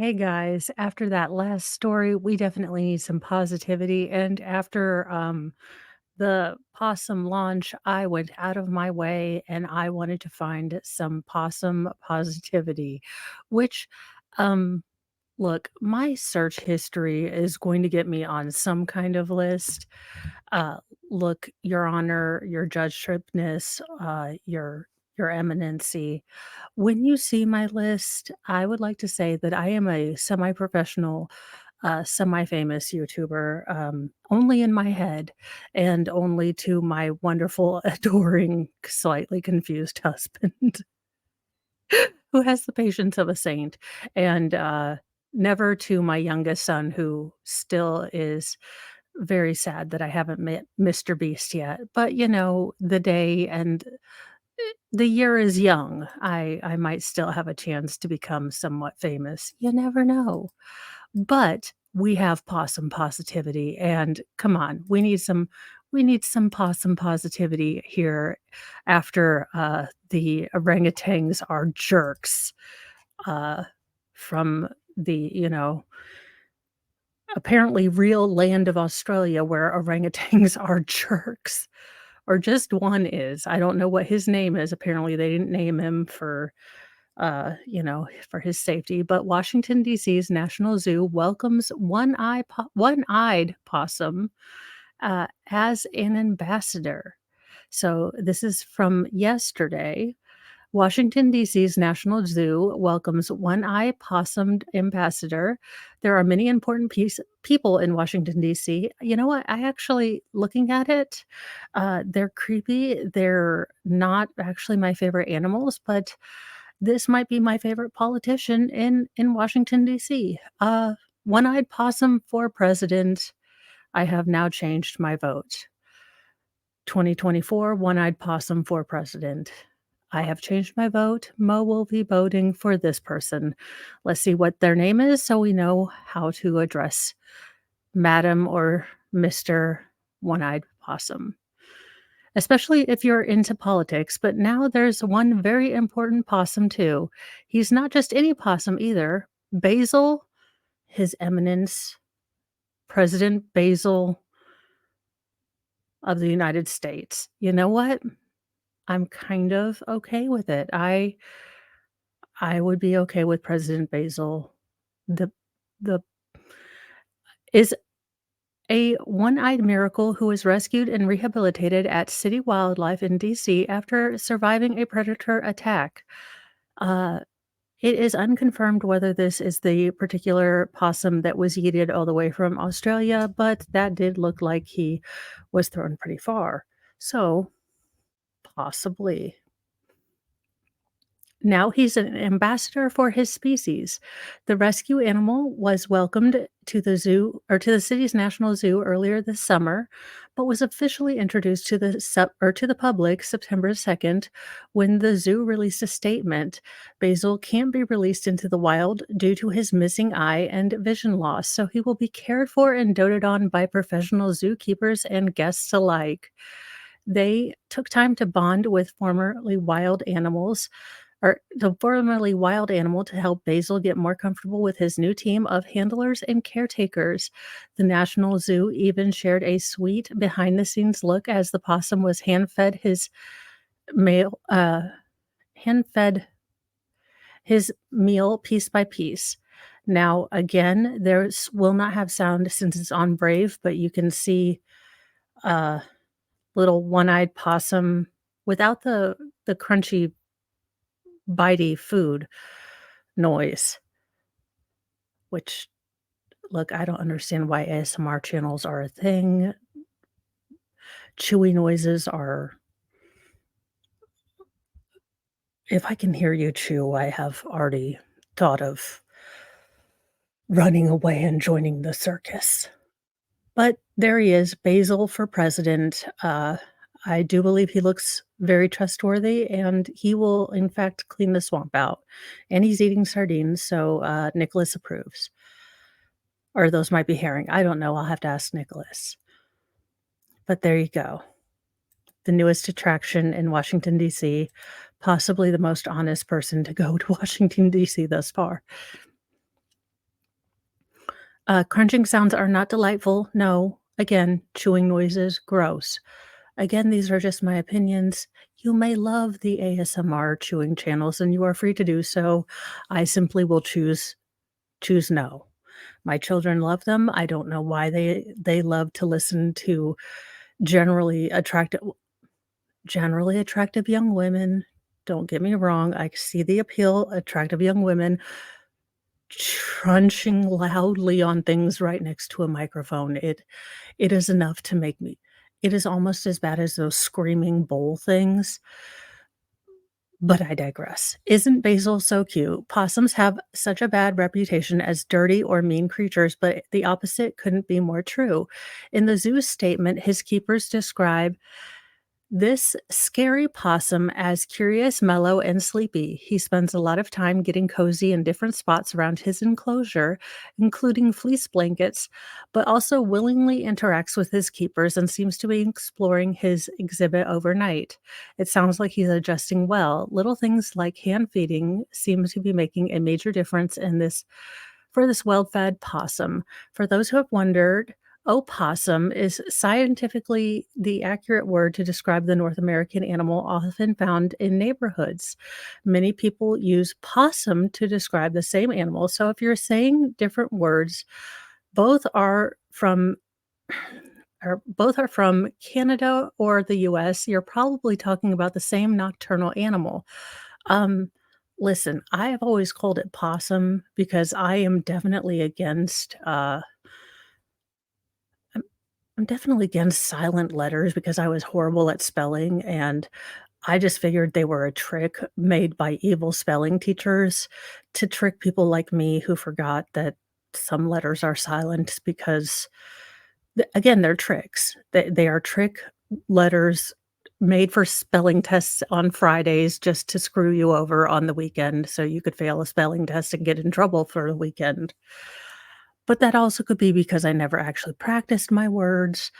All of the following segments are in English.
Hey guys, after that last story, we definitely need some positivity. And after the possum launch, I went out of my way and I wanted to find some possum positivity, which, um, look, my search history is going to get me on some kind of list. Uh, Look, Your Honor, your judgeshipness, your eminency. When you see my list, I would like to say that I am a semi-professional, semi-famous YouTuber, only in my head and only to my wonderful, adoring, slightly confused husband who has the patience of a saint, and, never to my youngest son who still is very sad that I haven't met Mr. Beast yet, but, the day and the year is young. I might still have a chance to become somewhat famous. You never know. But we have possum positivity, and come on, we need some possum positivity here after, the orangutans are jerks, uh, from the, apparently real land of Australia where orangutans are jerks, or just one is. I don't know what his name is. Apparently, they didn't name him for his safety. But Washington D.C.'s National Zoo welcomes one-eyed possum as an ambassador. So this is from yesterday. Washington, D.C.'s National Zoo welcomes one-eyed possum ambassador. There are many important people in Washington, D.C. You know what? I actually, looking at it, they're creepy. They're not actually my favorite animals, but this might be my favorite politician in Washington, D.C. One-eyed possum for president. I have now changed my vote. 2024, one-eyed possum for president. I have changed my vote. Mo will be voting for this person. Let's see what their name is so we know how to address Madam or Mr. One-Eyed Possum, especially if you're into politics. But now there's one very important possum, too. He's not just any possum either. Basil, His Eminence, President Basil of the United States. You know what? I'm kind of okay with it. I would be okay with President Basil. The the is a one-eyed miracle who was rescued and rehabilitated at City Wildlife in DC after surviving a predator attack. Uh, it is unconfirmed whether this is the particular possum that was yeeted all the way from Australia, but that did look like he was thrown pretty far. So, possibly. Now he's an ambassador for his species. The rescue animal was welcomed to the zoo or to the city's national zoo earlier this summer, but was officially introduced to the public September 2nd when the zoo released a statement. Basil can't be released into the wild due to his missing eye and vision loss, so he will be cared for and doted on by professional zookeepers and guests alike. They took time to bond with the formerly wild animal to help Basil get more comfortable with his new team of handlers and caretakers. The National Zoo even shared a sweet behind the scenes look as the possum was male uh hand fed his meal piece by piece. Now again, there's will not have sound since it's on Brave, but you can see a little one-eyed possum without the crunchy bitey food noise, which, look, I don't understand why ASMR channels are a thing. Chewy noises are if I can hear you chew, I have already thought of running away and joining the circus. But there he is, Basil for president. I do believe he looks very trustworthy, and he will, in fact, clean the swamp out. And he's eating sardines, so, Nicholas approves. Or those might be herring. I don't know. I'll have to ask Nicholas. But there you go. The newest attraction in Washington, D.C., possibly the most honest person to go to Washington, D.C. thus far. Crunching sounds are not delightful. No. Again, chewing noises, gross. Again, these are just my opinions. You may love the ASMR chewing channels, and you are free to do so. I simply will choose no. My children love them. I don't know why they love to listen to generally attractive generally attractive young women. Don't get me wrong, I see the appeal, attractive young women crunching loudly on things right next to a microphone. It is enough to make me it is almost as bad as those screaming bowl things, but I digress. Isn't Basil so cute? Possums have such a bad reputation as dirty or mean creatures, but the opposite couldn't be more true. In the zoo's statement, his keepers describe this scary possum as curious, mellow, and sleepy. He spends a lot of time getting cozy in different spots around his enclosure, including fleece blankets, but also willingly interacts with his keepers and seems to be exploring his exhibit overnight. It sounds like he's adjusting well. Little things like hand feeding seem to be making a major difference in this for this well-fed possum. For those who have wondered, opossum is scientifically the accurate word to describe the North American animal often found in neighborhoods. Many people use possum to describe the same animal. So if you're saying different words, both are from both are from Canada or the US, you're probably talking about the same nocturnal animal. Um, listen, I have always called it possum because I am definitely against I'm I'm definitely against silent letters because I was horrible at spelling, and I just figured they were a trick made by evil spelling teachers to trick people like me who forgot that some letters are silent because again, they're tricks. They are trick letters made for spelling tests on Fridays just to screw you over on the weekend so you could fail a spelling test and get in trouble for the weekend. But that also could be because I never actually practiced my words.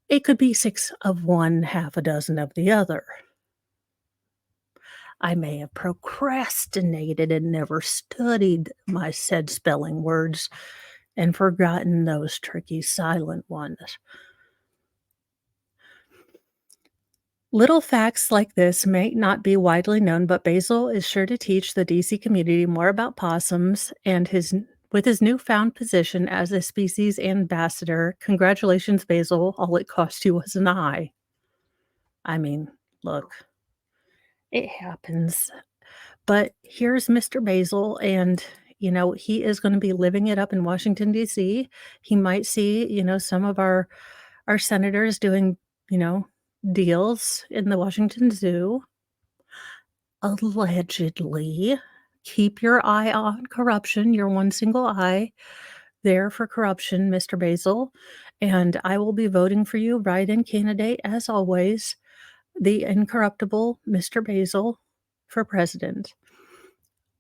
It could be 6 of one, half a dozen of the other. I may have procrastinated and never studied my said spelling words and forgotten those tricky silent ones. Little facts like this may not be widely known, but Basil is sure to teach the DC community more about possums and with his newfound position as a species ambassador. Congratulations, Basil. All it cost you was an eye. I mean, look, it happens. But here's Mr. Basil, and he is going to be living it up in Washington D.C. He might see, some of our senators doing, you know, deals in the Washington Zoo. Allegedly. Keep your eye on corruption, your one single eye there for corruption, Mr. Basil, and I will be voting for you, write-in candidate, as always, the incorruptible Mr. Basil for president.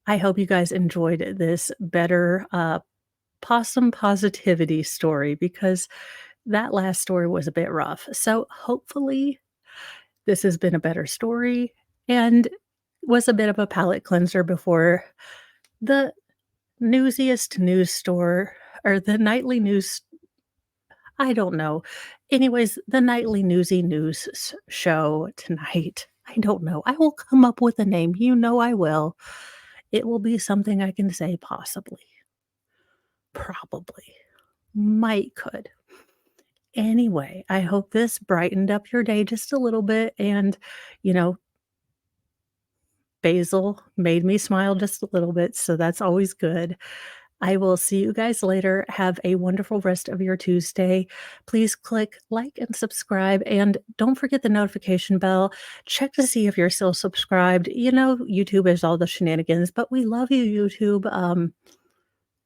I hope you guys enjoyed this better, possum positivity story because that last story was a bit rough. So, hopefully, this has been a better story and was a bit of a palate cleanser before the newsiest news store or the nightly news I don't know. Anyways, the nightly newsy news show tonight. I don't know. I will come up with a name. You know I will. It will be something I can say possibly, probably, might, could. Anyway, I hope this brightened up your day just a little bit and, you know, basil made me smile just a little bit, so that's always good. I will see you guys later. Have a wonderful rest of your Tuesday. Please click like and subscribe, and don't forget the notification bell. Check to see if you're still subscribed. YouTube is all the shenanigans, but we love you, YouTube.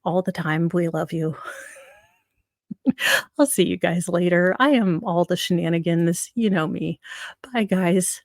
All the time. We love you. I'll see you guys later. I am all the shenanigans. You know me. Bye, guys.